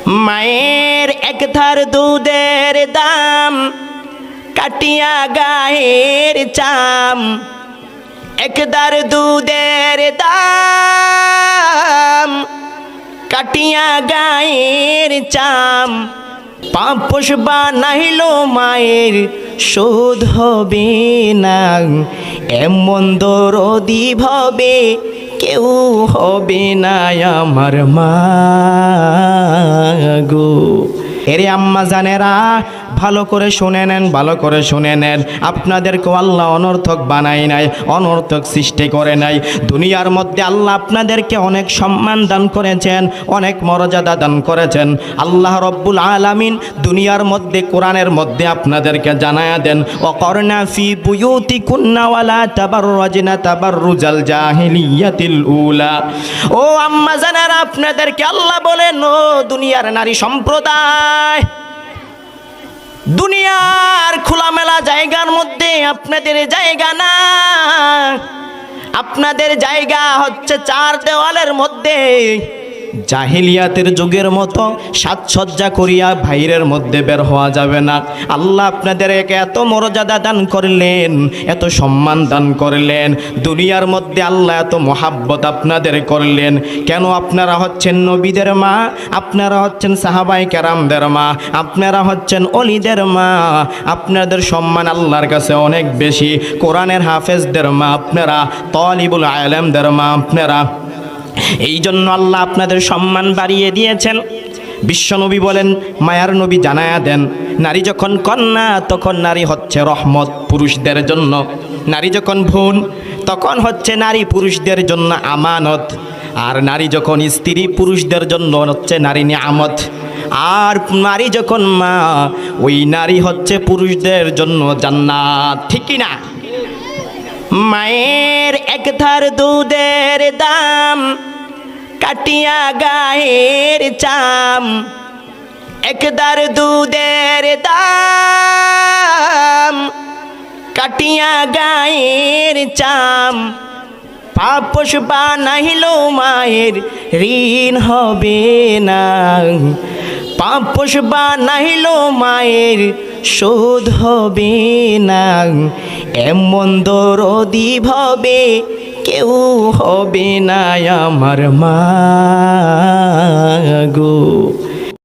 মায়ের এক ধার দুধের দাম কাটিয়া গায়ের চাম, এক ধার দুধের দাম কাটিয়া গায়ের চাম, পাপ পোষবা নাহিল মায়ের শোধ হবে না, এমন দরদি ভবে কেউ হবে না আমার মা গো। এরে আম্মা জানেরা ভালো করে শুনে নেন, ভালো করে শুনে নেন। আপনাদেরকে আল্লাহ অনর্থক বানাই নাই, অনর্থক সৃষ্টি করে নাই। দুনিয়ার মধ্যে আল্লাহ আপনাদেরকে অনেক সম্মান দান করেছেন, অনেক মর্যাদা দান করেছেন। আল্লাহ রব্বুল আলামিন দুনিয়ার মধ্যে কোরআনের মধ্যে আপনাদেরকে জানায়া দেন, ওয়াকরনা ফি বুয়ুতিকুন্না ওয়ালা তাবাররাজনা তাবাররুজাল জাহিলিয়াতিল উলা। ও আম্মা জানেরা আপনাদেরকে আল্লাহ বলেন, ও দুনিয়ার নারী সম্প্রদায়, দুনিয়ার খোলামেলা জায়গার মধ্যে আপনাদের জায়গা না, আপনাদের জায়গা হচ্ছে চার দেওয়ালের মধ্যে। জাহিলিয়াতের যুগের মতো সাজসজ্জা করিয়া বাইরের মধ্যে বের হওয়া যাবে না। আল্লাহ আপনাদেরকে এত মর্যাদা দান করলেন, এত সম্মান দান করলেন, দুনিয়ার মধ্যে আল্লাহ এত মহাব্বত আপনাদের করলেন। কেন? আপনারা হচ্ছেন নবীদের মা, আপনারা হচ্ছেন সাহাবায়ে কেরামদের মা, আপনারা হচ্ছেন অলিদের মা, আপনাদের সম্মান আল্লাহর কাছে অনেক বেশি। কোরআনের হাফেজদের মা আপনারা, তালিবুল ইলমদের মা আপনারা। এই জন্য আল্লাহ আপনাদের সম্মান বাড়িয়ে দিয়েছেন। বিশ্বনবী বলেন, মায়ার নবী জানায়া দেন, নারী যখন কন্যা তখন নারী হচ্ছে রহমত পুরুষদের জন্য, নারী যখন ভ্রূণ তখন হচ্ছে নারী পুরুষদের জন্য আমানত, আর নারী যখন স্ত্রী পুরুষদের জন্য হচ্ছে নারী নিয়ামত, আর নারী যখন মা ওই নারী হচ্ছে পুরুষদের জন্য জান্নাত। ঠিক না? মায়ের এক ধার দুধের দাম কাটিয়া গায়ের চাম, এক ধার দুধের দাম কাটিয়া গায়ের চাম, পাপ পোষবা নাহিল মায়ের ঋণ হবে না, পাপ পোষবা নাহিল মায়ের শোধ হবে না, এমন দরদি ভবে কেউ হবে না আমার মা গো।